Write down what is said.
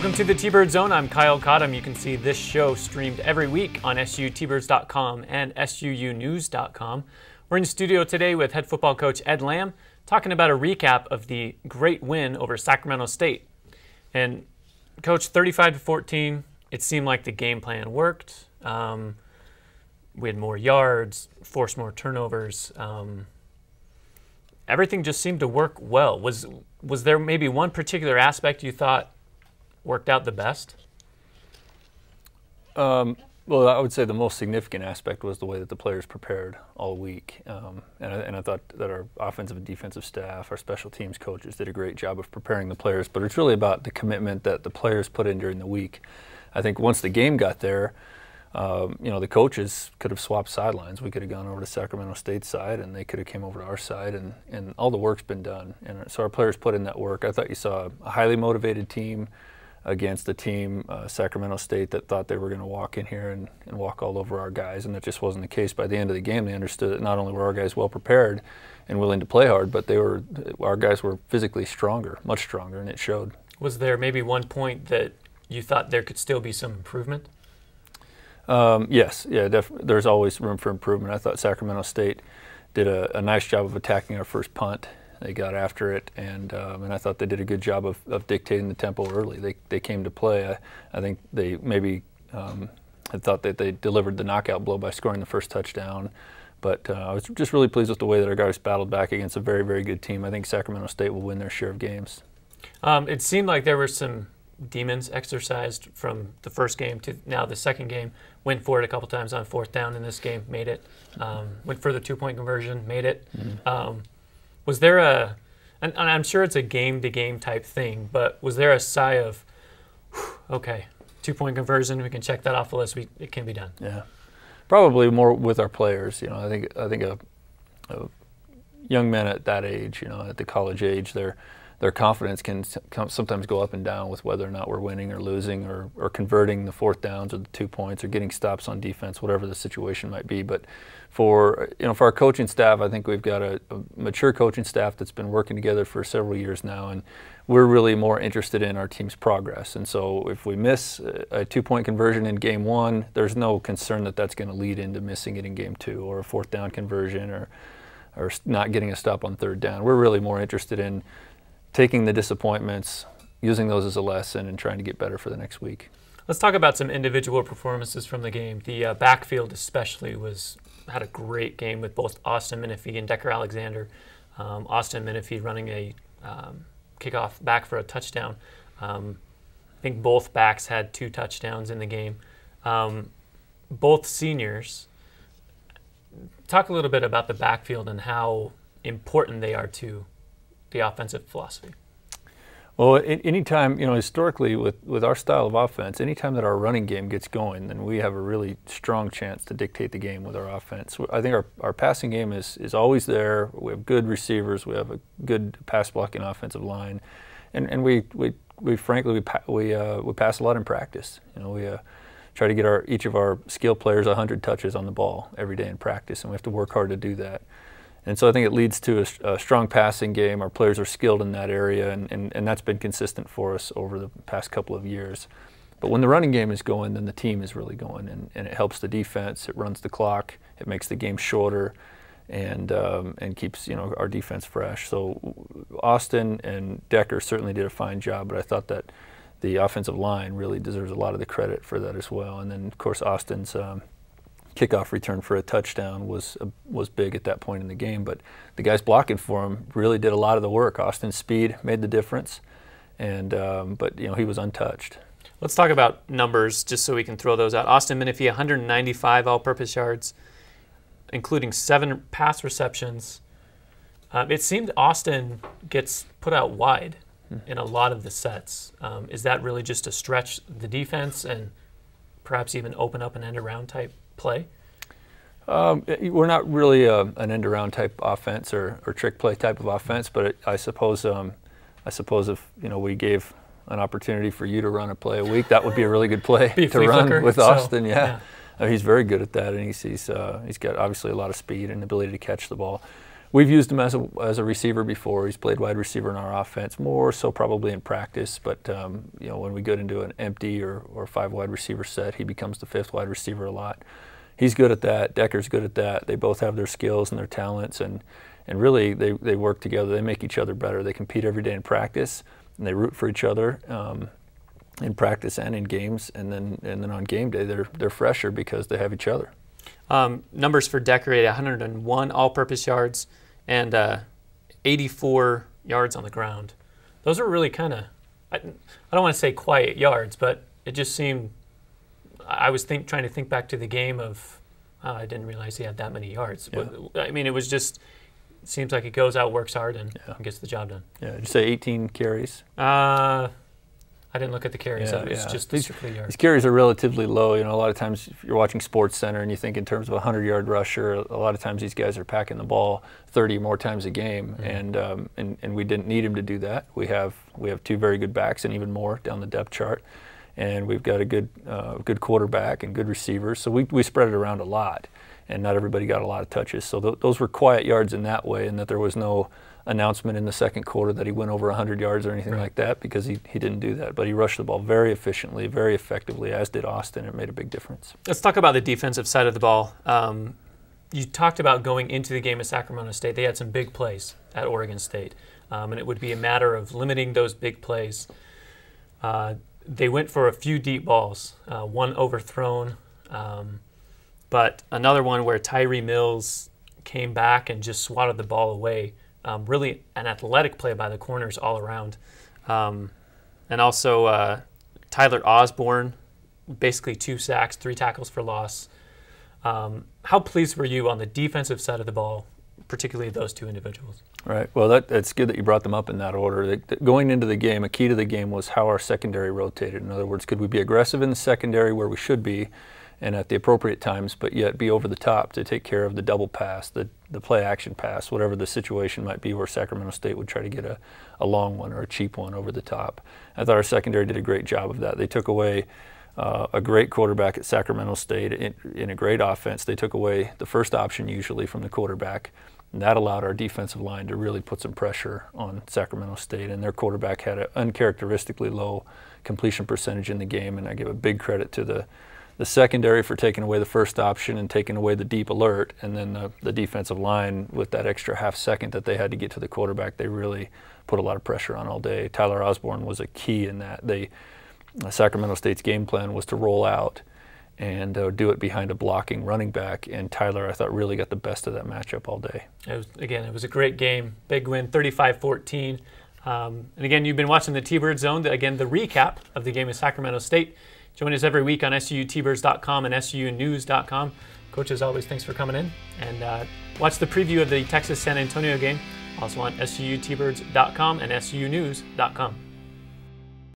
Welcome to the T-Bird Zone. I'm Kyle Cottam. You can see this show streamed every week on SUTBirds.com and SUUnews.com. We're in the studio today with head football coach Ed Lamb, talking about a recap of the great win over Sacramento State. And Coach, 35-14, it seemed like the game plan worked. We had more yards, forced more turnovers. Everything just seemed to work well. Was there maybe one particular aspect you thought worked out the best? Well, I would say the most significant aspect was the way that the players prepared all week. And I thought that our offensive and defensive staff, our special teams coaches did a great job of preparing the players. But it's really about the commitment that the players put in during the week. I think once the game got there, the coaches could have swapped sidelines. We could have gone over to Sacramento State's side, and they could have came over to our side, and all the work's been done. And so our players put in that work. I thought you saw a highly motivated team against a team, Sacramento State, that thought they were going to walk in here and walk all over our guys, and that just wasn't the case. By the end of the game, they understood that not only were our guys well prepared and willing to play hard, but our guys were physically stronger, much stronger, and it showed. Was there maybe one point that you thought there could still be some improvement? Yes, there's always room for improvement. I thought Sacramento State did a nice job of attacking our first punt. They got after it, and I thought they did a good job of dictating the tempo early. They came to play. I think they maybe had thought that they delivered the knockout blow by scoring the first touchdown. But I was just really pleased with the way that our guys battled back against a very, very good team. I think Sacramento State will win their share of games. It seemed like there were some demons exercised from the first game to now the second game. Went for it a couple times on fourth down in this game, made it. Went for the two-point conversion, made it. Mm-hmm. Was there and I'm sure it's a game-to-game type thing, but was there a sigh of, okay, two-point conversion, we can check that off the list, it can be done? Yeah, probably more with our players. I think a young men at that age, at the college age, their confidence can sometimes go up and down with whether or not we're winning or losing or converting the fourth downs or the 2 points or getting stops on defense, whatever the situation might be. But for our coaching staff, I think we've got a mature coaching staff that's been working together for several years now, and we're really more interested in our team's progress. And so if we miss a 2-point conversion in game one, there's no concern that that's going to lead into missing it in game two, or a fourth down conversion, or not getting a stop on third down. We're really more interested in taking the disappointments, using those as a lesson, and trying to get better for the next week. Let's talk about some individual performances from the game. The backfield especially had a great game with both Austin Menifee and Decker Alexander. Austin Menifee running a kickoff back for a touchdown. I think both backs had 2 touchdowns in the game. Both seniors. Talk a little bit about the backfield and how important they are to the offensive philosophy. Well, anytime, historically with our style of offense, anytime that our running game gets going, then we have a really strong chance to dictate the game with our offense. I think our passing game is always there. We have good receivers. We have a good pass blocking offensive line, and we frankly pass a lot in practice. We try to get each of our skill players 100 touches on the ball every day in practice, and we have to work hard to do that. And so I think it leads to a strong passing game. Our players are skilled in that area, and that's been consistent for us over the past couple of years. But when the running game is going, then the team is really going, and it helps the defense. It runs the clock. It makes the game shorter, and keeps our defense fresh. So Austin and Decker certainly did a fine job, but I thought that the offensive line really deserves a lot of the credit for that as well. And then, of course, Austin's kickoff return for a touchdown was big at that point in the game, but the guys blocking for him really did a lot of the work. Austin's speed made the difference, but he was untouched. Let's talk about numbers just so we can throw those out. Austin Menifee, 195 all-purpose yards, including 7 pass receptions. It seemed Austin gets put out wide in a lot of the sets. Is that really just to stretch the defense and perhaps even open up an end-around type play? We're not really an end-around type offense or trick play type of offense, but I suppose if we gave an opportunity for you to run a play a week, that would be a really good play to run with Austin. Yeah. He's very good at that, and he's got obviously a lot of speed and ability to catch the ball. We've used him as a receiver before. He's played wide receiver in our offense, more so probably in practice. But you know, when we get into an empty or 5 wide receiver set, he becomes the 5th wide receiver a lot. He's good at that. Decker's good at that. They both have their skills and their talents, and really they work together. They make each other better. They compete every day in practice, and they root for each other in practice and in games. And then on game day, they're fresher because they have each other. Numbers for Decker: 101 all-purpose yards and 84 yards on the ground. Those are really kind of, I don't want to say quiet yards, but it just seemed, I was trying to think back to the game of, I didn't realize he had that many yards. Yeah. I mean, it was just, it seems like he goes out, works hard, and gets the job done. Yeah, did you say 18 carries? I didn't look at the carries. Yeah, It's just strictly yards. These carries are relatively low. You know, a lot of times if you're watching Sports Center and you think in terms of a 100-yard rusher, a lot of times these guys are packing the ball 30 more times a game, and we didn't need him to do that. We have 2 very good backs and even more down the depth chart, and we've got a good quarterback and good receivers. So we spread it around a lot, and not everybody got a lot of touches. So those were quiet yards in that way, and that there was no announcement in the second quarter that he went over 100 yards or anything like that, because he didn't do that. But he rushed the ball very efficiently, very effectively, as did Austin. It made a big difference. Let's talk about the defensive side of the ball. You talked about going into the game at Sacramento State. They had some big plays at Oregon State, and it would be a matter of limiting those big plays. They went for a few deep balls, one overthrown, but another one where Tyree Mills came back and just swatted the ball away. Really an athletic play by the corners all around. And also Tyler Osborne, basically 2 sacks, 3 tackles for loss. How pleased were you on the defensive side of the ball, particularly those 2 individuals? Right. Well, that's good that you brought them up in that order. Going into the game, a key to the game was how our secondary rotated. In other words, could we be aggressive in the secondary where we should be and at the appropriate times, but yet be over the top to take care of the double pass, the play action pass, whatever the situation might be where Sacramento State would try to get a long one or a cheap one over the top. I thought our secondary did a great job of that. They took away a great quarterback at Sacramento State in a great offense. They took away the first option usually from the quarterback, and that allowed our defensive line to really put some pressure on Sacramento State, and their quarterback had an uncharacteristically low completion percentage in the game, and I give a big credit to the secondary for taking away the first option and taking away the deep alert, and then the defensive line with that extra half second that they had to get to the quarterback. They really put a lot of pressure on all day. Tyler Osborne was a key in that. Sacramento State's game plan was to roll out and do it behind a blocking running back, and Tyler, I thought, really got the best of that matchup all day. It was a great game. Big win, 35-14. And again, you've been watching the T-Bird Zone. Again, the recap of the game at Sacramento State. Join us every week on SUUTbirds.com and SUUnews.com. Coach, as always, thanks for coming in. And watch the preview of the Texas-San Antonio game, also on SUUTbirds.com and SUUnews.com.